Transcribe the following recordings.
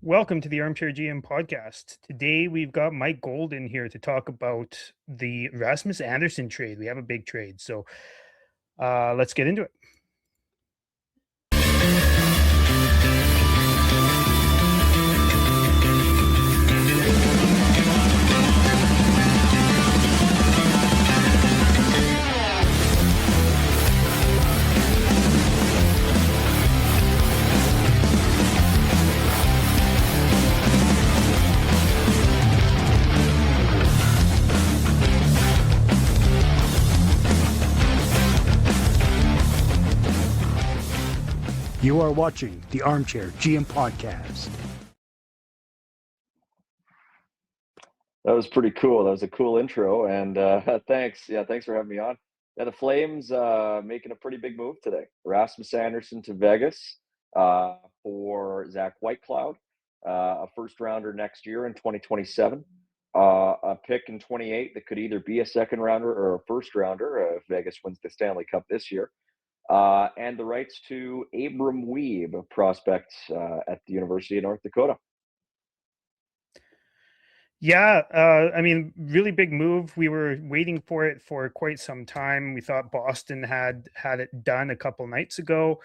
Welcome to the Armchair GM podcast. Today we've got Mike Gould in here to talk about the Rasmus Andersson trade. We have a big trade, so let's get into it. You are watching the Armchair GM podcast. That was pretty cool. That was a cool intro, and thanks. Yeah, thanks for having me on. Yeah, the Flames making a pretty big move today. Rasmus Andersson to Vegas for Zach Whitecloud, a first rounder next year in 2027, a pick in 28 that could either be a second rounder or a first rounder if Vegas wins the Stanley Cup this year, and the rights to Abram Weeb, a prospect at the University of North Dakota. Yeah, I mean, really big move. We were waiting for it for quite some time. We thought Boston had it done a couple nights ago.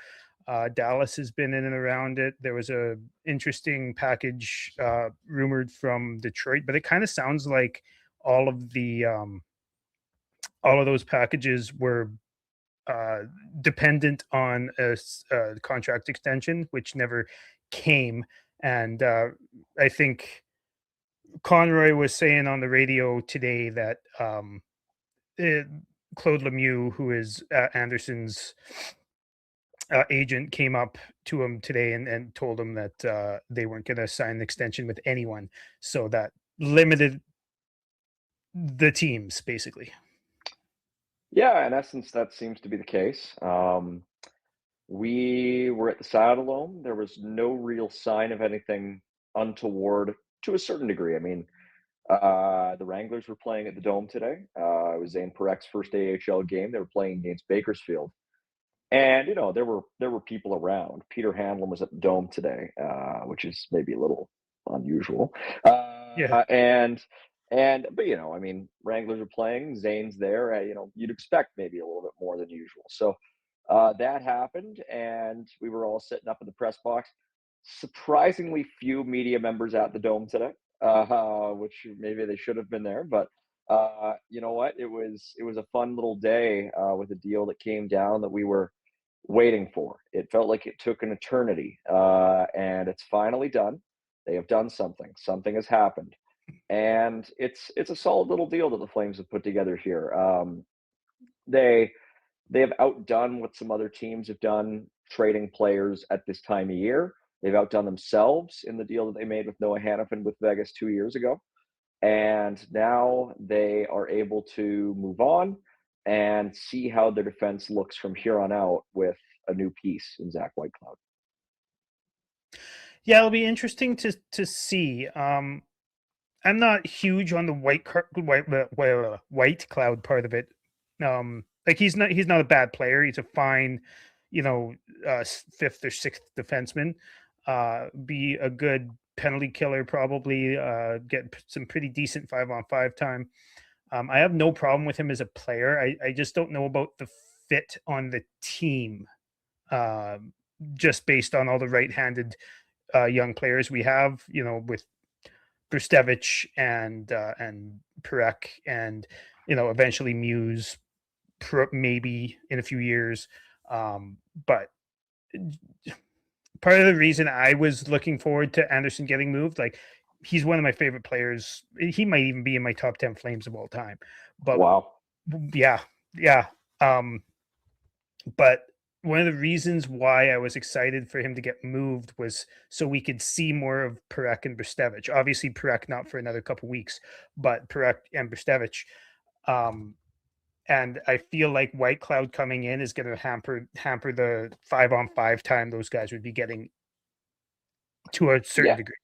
Dallas has been in and around it. There was a interesting package rumored from Detroit, but it kind of sounds like all of the all of those packages were dependent on a contract extension, which never came. And I think Conroy was saying on the radio today that Claude Lemieux, who is Anderson's agent, came up to him today and told him that they weren't going to sign an extension with anyone. So that limited the teams, basically. Yeah, in essence, that seems to be the case. We were at the Saddledome. There was no real sign of anything untoward to a certain degree. I mean, the Wranglers were playing at the Dome today. It was Zane Parek's first AHL game. They were playing against Bakersfield, and there were people around. Peter Hanlon was at the Dome today, which is maybe a little unusual. Yeah. But I mean, Wranglers are playing. Zane's there. You'd expect maybe a little bit more than usual. So that happened, and we were all sitting up in the press box. Surprisingly few media members at the Dome today, which maybe they should have been there. But you know what? It was a fun little day with a deal that came down that we were waiting for. It felt like it took an eternity, and it's finally done. They have done something. Something has happened, and it's a solid little deal that the Flames have put together here. They they have outdone what some other teams have done trading players at this time of year. They've outdone themselves in the deal that they made with Noah Hannafin with Vegas 2 years ago. And now they are able to move on and see how their defense looks from here on out with a new piece in Zach Whitecloud. Yeah, it'll be interesting to see. I'm not huge on the white cloud part of it. Like he's not a bad player. He's a fine, fifth or sixth defenseman. Be a good penalty killer, probably. Get some pretty decent 5-on-5 time. I have no problem with him as a player. I just don't know about the fit on the team. Just based on all the right-handed young players we have, with Brustevich and Perek and eventually Muse, maybe in a few years. But part of the reason I was looking forward to Andersson getting moved, like he's one of my favorite players. He might even be in my top 10 Flames of all time. But Wow. yeah. But one of the reasons why I was excited for him to get moved was so we could see more of Perek and Brustevich. Obviously, Perek not for another couple weeks, but Perek and Brustevich. And I feel like Whitecloud coming in is going to hamper the 5-on-5 time those guys would be getting to a certain Yeah. degree.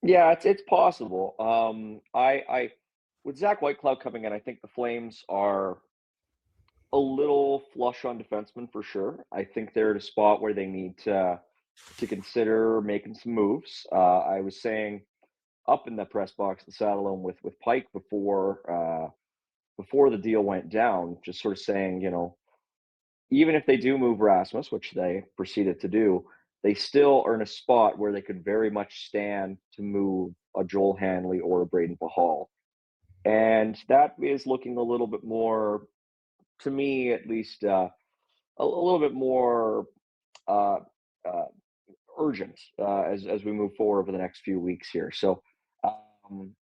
Yeah, it's possible. I with Zach Whitecloud coming in, I think the Flames are a little flush on defensemen for sure. I think they're at a spot where they need to to consider making some moves. I was saying up in the press box, the sat alone with Pike before the deal went down, just sort of saying, even if they do move Rasmus, which they proceeded to do, they still are in a spot where they could very much stand to move a Joel Hanley or a Braden Pahal. And that is looking a little bit more, to me at least, a little bit more uh, uh, urgent as we move forward over the next few weeks here. So,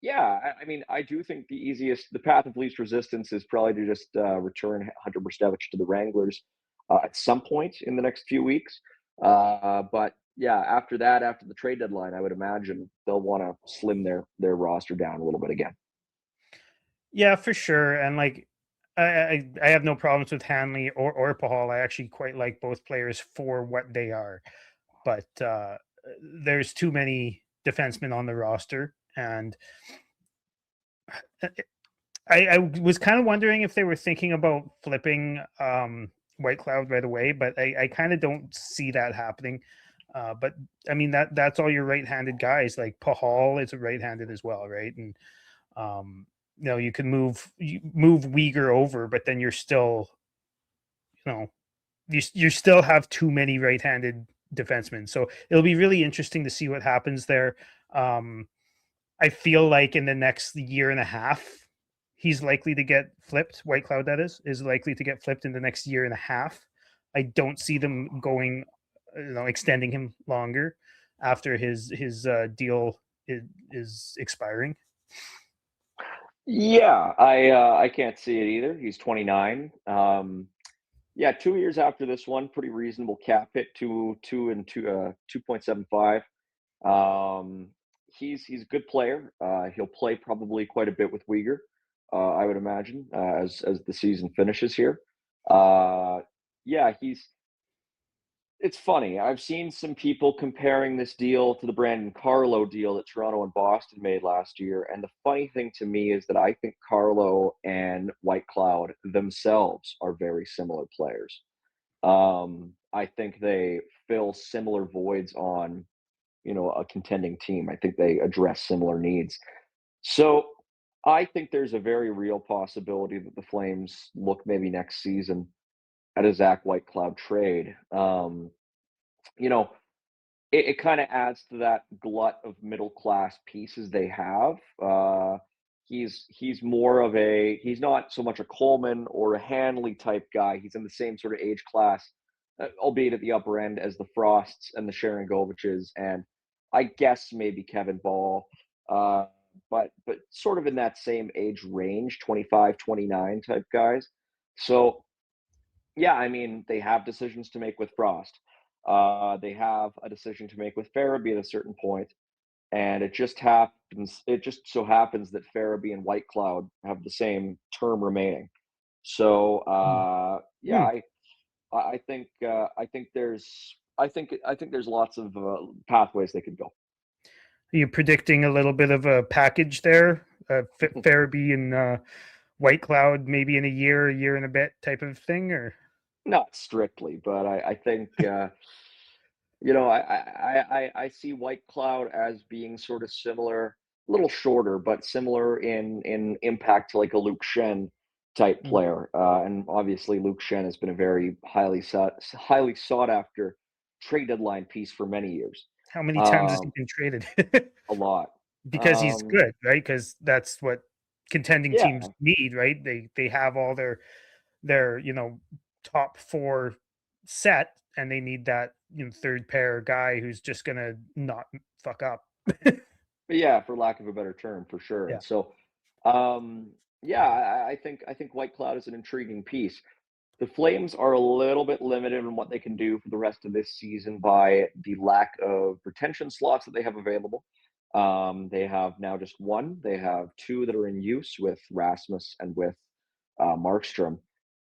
yeah, I mean, I do think the path of least resistance is probably to just return Hunter Brstevich to the Wranglers at some point in the next few weeks. But yeah, after that, after the trade deadline, I would imagine they'll want to slim their roster down a little bit again. Yeah, for sure. And like, I have no problems with Hanley or Pahal. I actually quite like both players for what they are, but there's too many defensemen on the roster, and I was kind of wondering if they were thinking about flipping White Cloud right away, but I kind of don't see that happening. But I mean that's all your right-handed guys. Like Pahal is a right-handed as well, right? And you can move Uyghur over, but then you're still, you still have too many right-handed defensemen. So it'll be really interesting to see what happens there. I feel like in the next year and a half, he's likely to get flipped. White Cloud, that is likely to get flipped in the next year and a half. I don't see them going, extending him longer after his deal is expiring. Yeah, I can't see it either. He's 29. Yeah, 2 years after this one, pretty reasonable cap hit, 2.75. He's a good player. He'll play probably quite a bit with Uyghur, I would imagine, as the season finishes here. Yeah, it's funny. I've seen some people comparing this deal to the Brandon Carlo deal that Toronto and Boston made last year. And the funny thing to me is that I think Carlo and White Cloud themselves are very similar players. I think they fill similar voids on, a contending team. I think they address similar needs. So I think there's a very real possibility that the Flames look maybe next season at a Zach White Cloud trade. You know, it kind of adds to that glut of middle class pieces they have. He's more of he's not so much a Coleman or a Hanley type guy. He's in the same sort of age class, albeit at the upper end as the Frosts and the Sharon Goviches, and I guess maybe Kevin Ball. But sort of in that same age range, 25, 29 type guys. So yeah, I mean, they have decisions to make with Frost. They have a decision to make with Farabee at a certain point, and it just happens. It just so happens that Farabee and White Cloud have the same term remaining. So yeah, I think there's lots of pathways they could go. Are you predicting a little bit of a package there? Farabee and White Cloud, maybe in a year and a bit type of thing, or Not strictly, but I think I see White Cloud as being sort of similar, a little shorter, but similar in impact to like a Luke Shen type player. And obviously, Luke Shen has been a very highly sought after trade deadline piece for many years. how many times has he been traded? A lot. Because he's good, right? Because that's what contending Yeah, teams need, right? They have all their top four set, and they need that third pair guy who's just gonna not fuck up. yeah, for lack of a better term, for sure. Yeah. And so, yeah, I think White Cloud is an intriguing piece. The Flames are a little bit limited in what they can do for the rest of this season by the lack of retention slots that they have available. They have now just one. They have two that are in use with Rasmus and with Markstrom.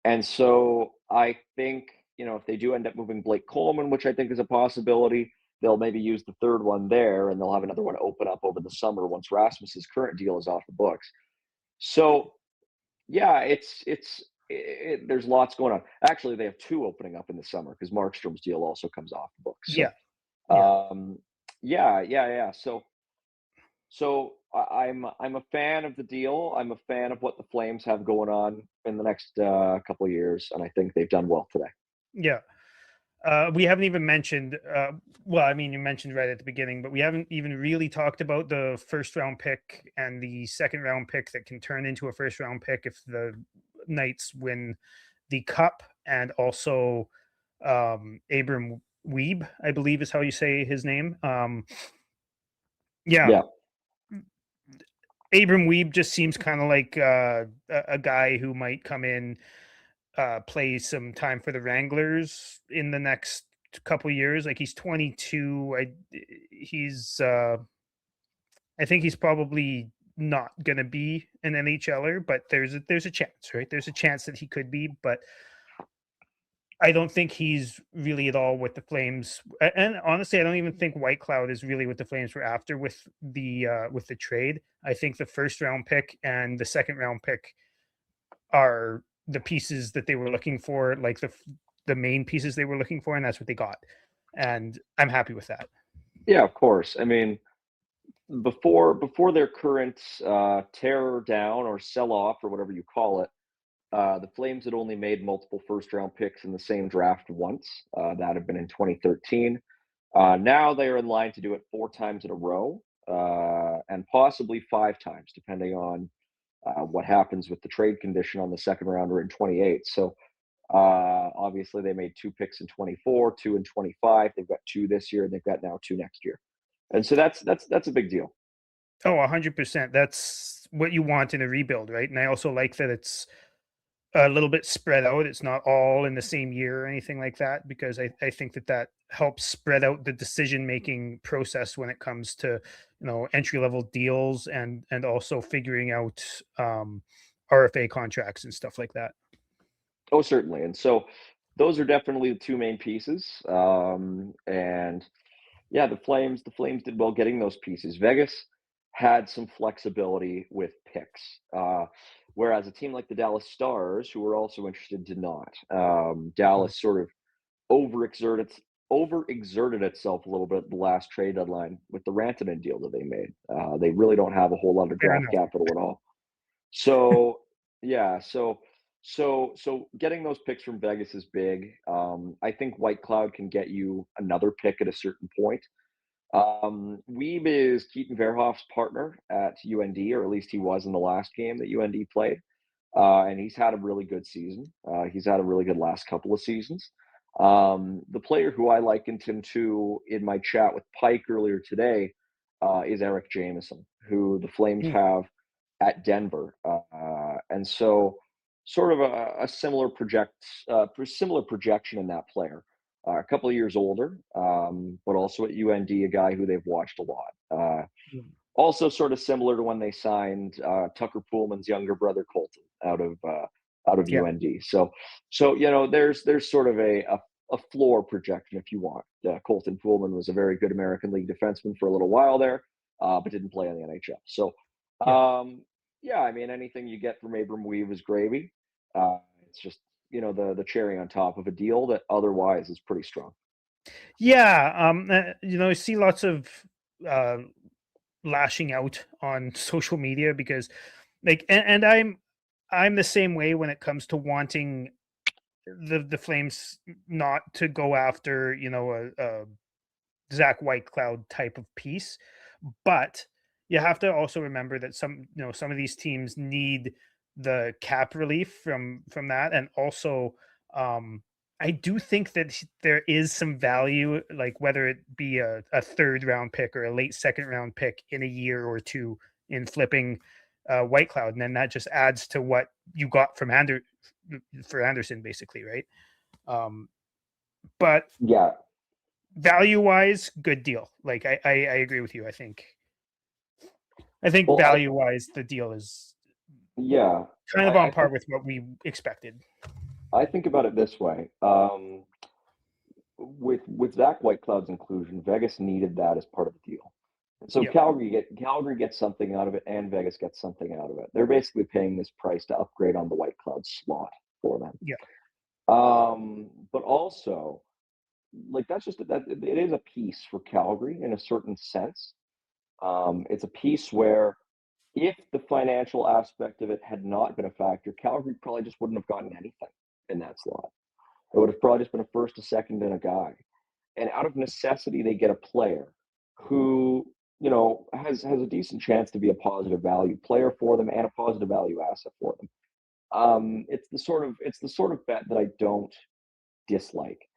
And so I think, if they do end up moving Blake Coleman, which I think is a possibility, they'll maybe use the third one there and they'll have another one open up over the summer once Rasmus's current deal is off the books. So yeah, there's lots going on. Actually, they have two opening up in the summer because Markstrom's deal also comes off the books. So Yeah. Yeah. Yeah. So I'm a fan of the deal. I'm a fan of what the Flames have going on in the next couple of years, and I think they've done well today. Yeah. We haven't even mentioned, well, I mean, you mentioned right at the beginning, but we haven't even really talked about the first round pick and the second round pick that can turn into a first round pick if the Knights win the cup, and also Abram Weeb, I believe is how you say his name. Yeah, Yeah. Abram Weeb just seems kind of like a guy who might come in, play some time for the Wranglers in the next couple years. Like he's 22. I think he's probably not going to be an NHLer, but there's a chance, right? There's a chance that he could be, but I don't think he's really at all with the Flames. And honestly, I don't even think White Cloud is really what the Flames were after with the trade. I think the first round pick and the second round pick are the pieces that they were looking for, like the main pieces they were looking for, and that's what they got. And I'm happy with that. Yeah, of course. I mean, before their current tear down or sell off or whatever you call it, the Flames had only made multiple first round picks in the same draft once. That had been in 2013. Now they are in line to do it 4 times in a row, and possibly 5 times, depending on what happens with the trade condition on the second rounder in 28. So obviously they made 2 picks in 24, 2 in 25. They've got 2 this year, and they've got now 2 next year. And so that's a big deal. Oh, 100%. That's what you want in a rebuild, right? And I also like that it's a little bit spread out. It's not all in the same year or anything like that, because I think that helps spread out the decision making process when it comes to, entry level deals, and also figuring out RFA contracts and stuff like that. Oh, certainly. And so those are definitely the 2 main pieces. And yeah, the Flames did well getting those pieces. Vegas had some flexibility with picks, whereas a team like the Dallas Stars, who were also interested, did not. Dallas sort of overexerted overexerted itself a little bit at the last trade deadline with the Rantanen deal that they made. They really don't have a whole lot of Fair draft enough. capital at all. So yeah, so getting those picks from Vegas is big. I think White Cloud can get you another pick at a certain point. Weeb is Keaton Verhoff's partner at UND, or at least he was in the last game that UND played. And he's had a really good season. He's had a really good last couple of seasons. The player who I likened him to in my chat with Pike earlier today is Eric Jameson, who the Flames Hmm. have at Denver. And so, sort of a similar projection in that player. A couple of years older, but also at UND, a guy who they've watched a lot. Also, sort of similar to when they signed Tucker Poolman's younger brother Colton out of Yeah. UND. So there's sort of a floor projection if you want. Colton Poolman was a very good American League defenseman for a little while there, but didn't play in the NHL. So Yeah. yeah, I mean anything you get from Abram Weave is gravy. It's just the cherry on top of a deal that otherwise is pretty strong. Yeah. I see lots of uh, lashing out on social media because, like, and I'm the same way when it comes to wanting the Flames not to go after, a Zach Whitecloud type of piece, but you have to also remember that some of these teams need the cap relief from that, and also I do think that there is some value, like whether it be a third round pick or a late second round pick in a year or two in flipping Whitecloud, and then that just adds to what you got from for Anderson, basically, right? But Yeah. value wise, good deal. Like I agree with you. I think Well, value wise, the deal is yeah. kind of I on I par think with what we expected. I think about it this way. With Zach Whitecloud's inclusion, Vegas needed that as part of the deal. And so Yeah, Calgary gets something out of it, and Vegas gets something out of it. They're basically paying this price to upgrade on the Whitecloud slot for them. yeah, But also like that's just that it is a piece for Calgary in a certain sense. It's a piece where if the financial aspect of it had not been a factor, Calgary probably just wouldn't have gotten anything in that slot. It would have probably just been a first, a second, and a guy. And out of necessity, they get a player who, you know, has a decent chance to be a positive value player for them and a positive value asset for them. It's the sort of bet that I don't dislike.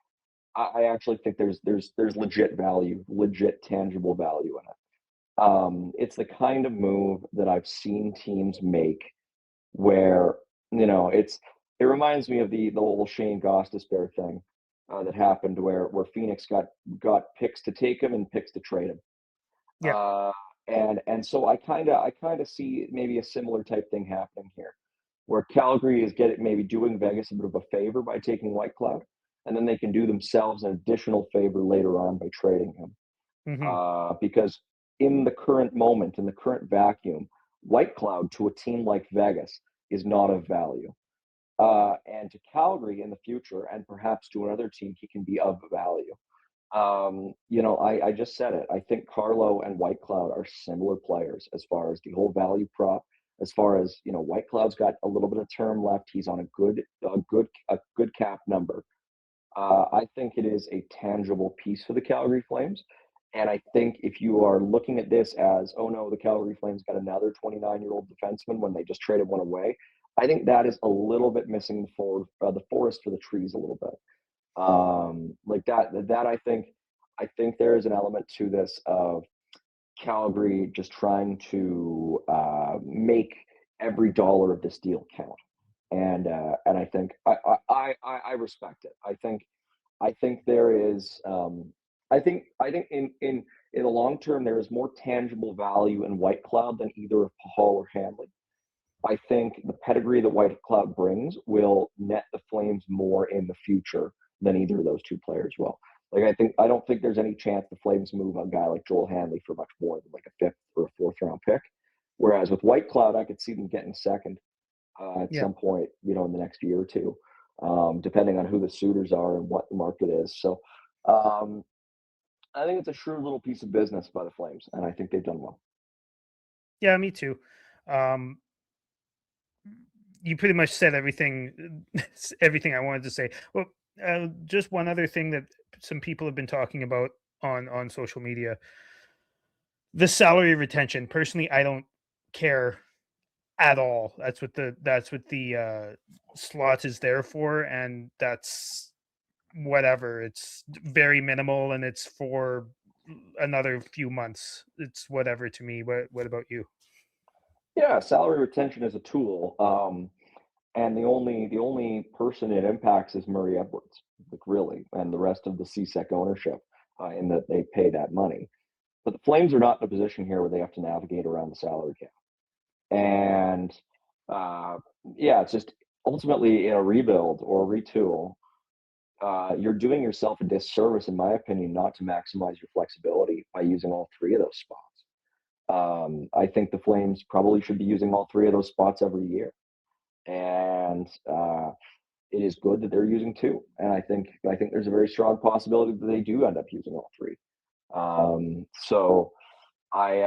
I actually think there's legit value, legit tangible value in it. It's the kind of move that I've seen teams make where, you know, it reminds me of the whole Shane Goss despair thing that happened where Phoenix got picks to take him and picks to trade him. Yeah. And so I kind of see maybe a similar type thing happening here, where Calgary is maybe doing Vegas a bit of a favor by taking White Cloud, and then they can do themselves an additional favor later on by trading him. Because in the current moment, in the current vacuum, White Cloud to a team like Vegas is not of value. And to Calgary in the future, and perhaps to another team, he can be of value. You know, I just said it. I think Carlo and White Cloud are similar players as far as the whole value prop. As far as, you know, White Cloud's got a little bit of term left. He's on a good cap number. I think it is a tangible piece for the Calgary Flames. And I think if you are looking at this as, oh no, the Calgary Flames got another 29-year-old defenseman when they just traded one away, I think that is a little bit missing the forest for the trees a little bit. Like that I think there is an element to this of Calgary just trying to make every dollar of this deal count. And I think I respect it. I think there is I think in the long term there is more tangible value in White Cloud than either of Pahal or Hanley. I think the pedigree that White Cloud brings will net the Flames more in the future than either of those two players will. Like I don't think there's any chance the Flames move a guy like Joel Hanley for much more than like a fifth or a fourth round pick. Whereas with White Cloud, I could see them getting second at some point, you know, in the next year or two, depending on who the suitors are and what the market is. So I think it's a shrewd little piece of business by the Flames, and I think they've done well. Yeah, me too. You pretty much said everything, everything I wanted to say. Well, just one other thing that some people have been talking about on social media: the salary retention. Personally, I don't care at all. That's what the slot is there for, and that's whatever. It's very minimal, and it's for another few months. It's whatever to me. What about you? Yeah, salary retention is a tool, and the only person it impacts is Murray Edwards, like really, and the rest of the CSEC ownership, in that they pay that money. But the Flames are not in a position here where they have to navigate around the salary cap. And uh, yeah, it's just ultimately in a rebuild or a retool, you're doing yourself a disservice, in my opinion, not to maximize your flexibility by using all three of those spots. I think the Flames probably should be using all three of those spots every year, and it is good that they're using two. And I think there's a very strong possibility that they do end up using all three. So I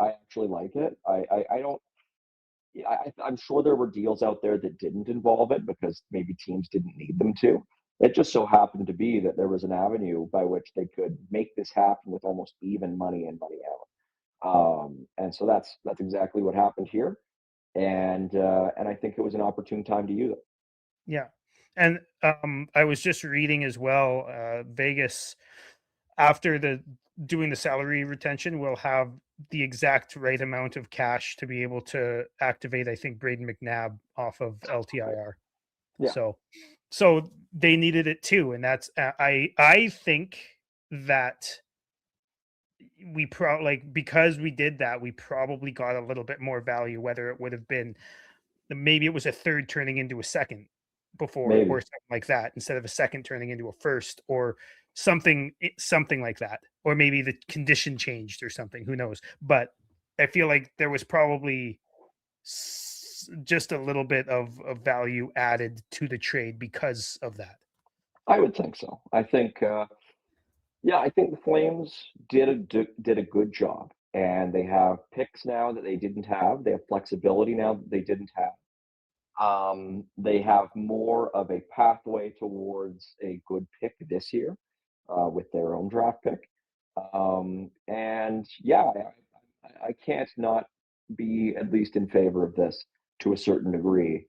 actually like it. I don't. I'm sure there were deals out there that didn't involve it because maybe teams didn't need them to. It just so happened to be that there was an avenue by which they could make this happen with almost even money in, money out. And so that's exactly what happened here, and I think it was an opportune time to use it. Yeah. And I was just reading as well, Vegas, after the doing the salary retention, will have the exact right amount of cash to be able to activate, I think, Braden McNabb off of LTIR. Yeah, So they needed it too, and that's I think that because we did that, we probably got a little bit more value, whether it would have been maybe it was a third turning into a second before, maybe. or something like that, instead of a second turning into a first, or something like that, or maybe the condition changed or something, who knows. But I feel like there was probably just a little bit of value added to the trade because of that. I would think so. I think, I think the Flames did a good job, and they have picks now that they didn't have. They have flexibility now that they didn't have. They have more of a pathway towards a good pick this year with their own draft pick. And yeah, I can't not be at least in favor of this to a certain degree.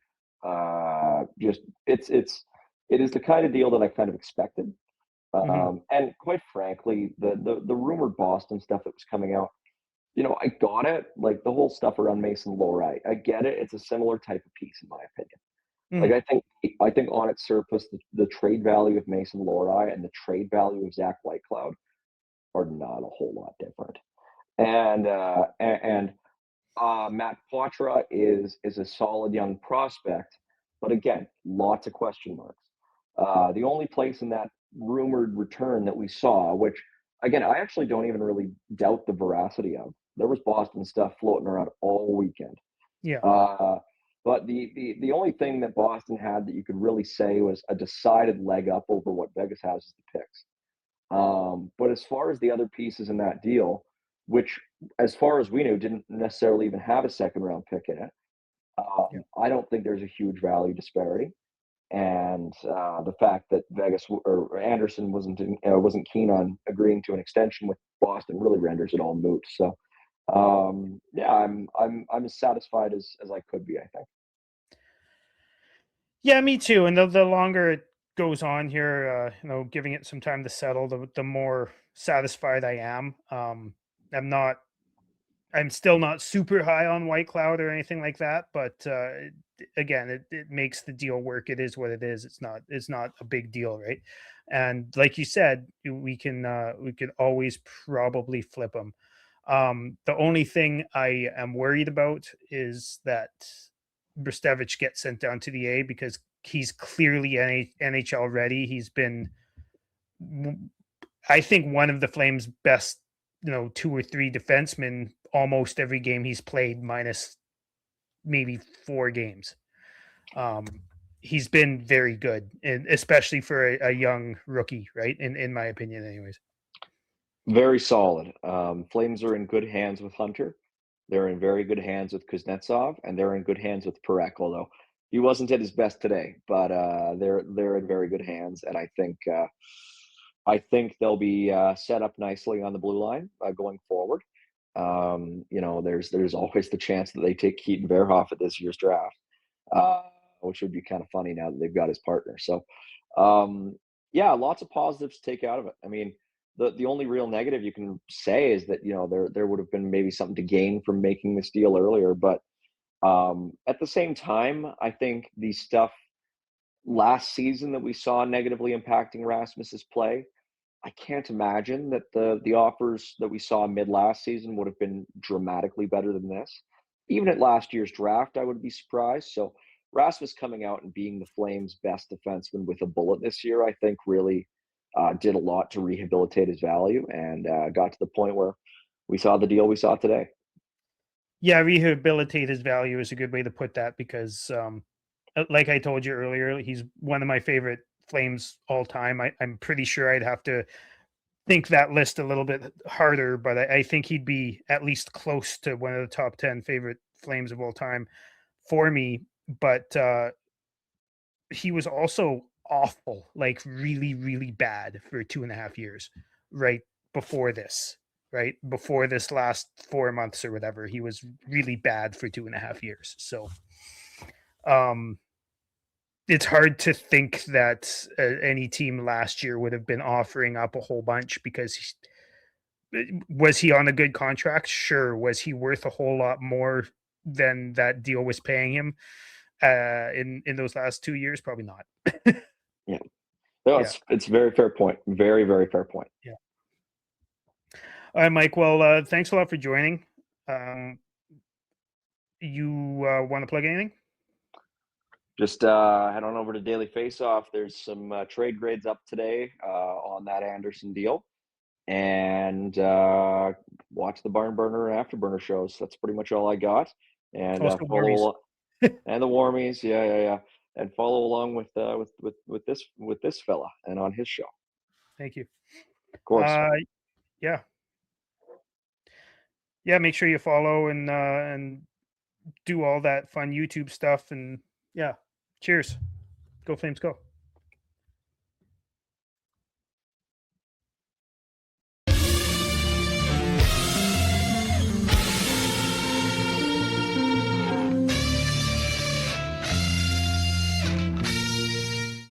Just it is the kind of deal that I kind of expected. Hmm. And quite frankly, the rumored Boston stuff that was coming out, I got it. Like the whole stuff around Mason Lohrei, I get it. It's a similar type of piece, in my opinion. Like Hmm. I think on its surface, the trade value of Mason Lohrei and the trade value of Zach Whitecloud are not a whole lot different. And Matt Poitras is a solid young prospect, but again, lots of question marks. The only place in that rumored return that we saw, which again, I actually don't even really doubt the veracity of. There was Boston stuff floating around all weekend. Yeah. Uh, but the only thing that Boston had that you could really say was a decided leg up over what Vegas has is the picks. But as far as the other pieces in that deal, which, as far as we knew, didn't necessarily even have a second round pick in it, Yeah. I don't think there's a huge value disparity. And the fact that Vegas or Anderson wasn't keen on agreeing to an extension with Boston really renders it all moot. So I'm as satisfied as I could be, I think. Yeah, me too. And the longer it goes on here, giving it some time to settle, the more satisfied I am. I'm not. I'm still not super high on White Cloud or anything like that, but again, it makes the deal work. It is what it is. It's not a big deal, right? And like you said, we can always probably flip them. The only thing I am worried about is that Bristevich gets sent down to the A because he's clearly NHL ready. He's been, I think, one of the Flames' best, 2 or 3 defensemen almost every game he's played, minus maybe 4 games. Um, he's been very good, and especially for a young rookie, right? In my opinion, anyways. Very solid. Flames are in good hands with Hunter. They're in very good hands with Kuznetsov, and they're in good hands with Perek. Although he wasn't at his best today, but they're in very good hands, and I think they'll be set up nicely on the blue line going forward. There's always the chance that they take Keaton Verhoff at this year's draft, uh, which would be kind of funny now that they've got his partner. So, lots of positives to take out of it. I mean, the only real negative you can say is that there would have been maybe something to gain from making this deal earlier, but at the same time, I think the stuff last season that we saw negatively impacting Rasmus's play, I can't imagine that the offers that we saw mid last season would have been dramatically better than this. Even at last year's draft, I would be surprised. So Rasmus coming out and being the Flames' best defenseman with a bullet this year, I think really did a lot to rehabilitate his value and got to the point where we saw the deal we saw today. Yeah, rehabilitate his value is a good way to put that because, like I told you earlier, he's one of my favorite Flames all time. I'm pretty sure I'd have to think that list a little bit harder, but I think he'd be at least close to one of the top 10 favorite Flames of all time for me. But he was also awful, like really, really bad for 2.5 years, right before this, right before this last 4 months or whatever. He was really bad for 2.5 years. So, um, it's hard to think that any team last year would have been offering up a whole bunch because was he on a good contract? Sure. Was he worth a whole lot more than that deal was paying him in those last 2 years? Probably not. Yeah, no, Yeah. it's a very fair point. Very, very fair point. Yeah. All right, Mike. Well, thanks a lot for joining. Um, you want to plug anything? Just head on over to Daily Faceoff. There's some trade grades up today on that Anderson deal, and watch the Barn Burner and Afterburner shows. That's pretty much all I got. And Also, Warmies. follow and the Warmies. Yeah. and follow along with this fella and on his show. Thank you. Of course. Yeah. Yeah, make sure you follow and do all that fun YouTube stuff, and yeah. Cheers. Go Flames go.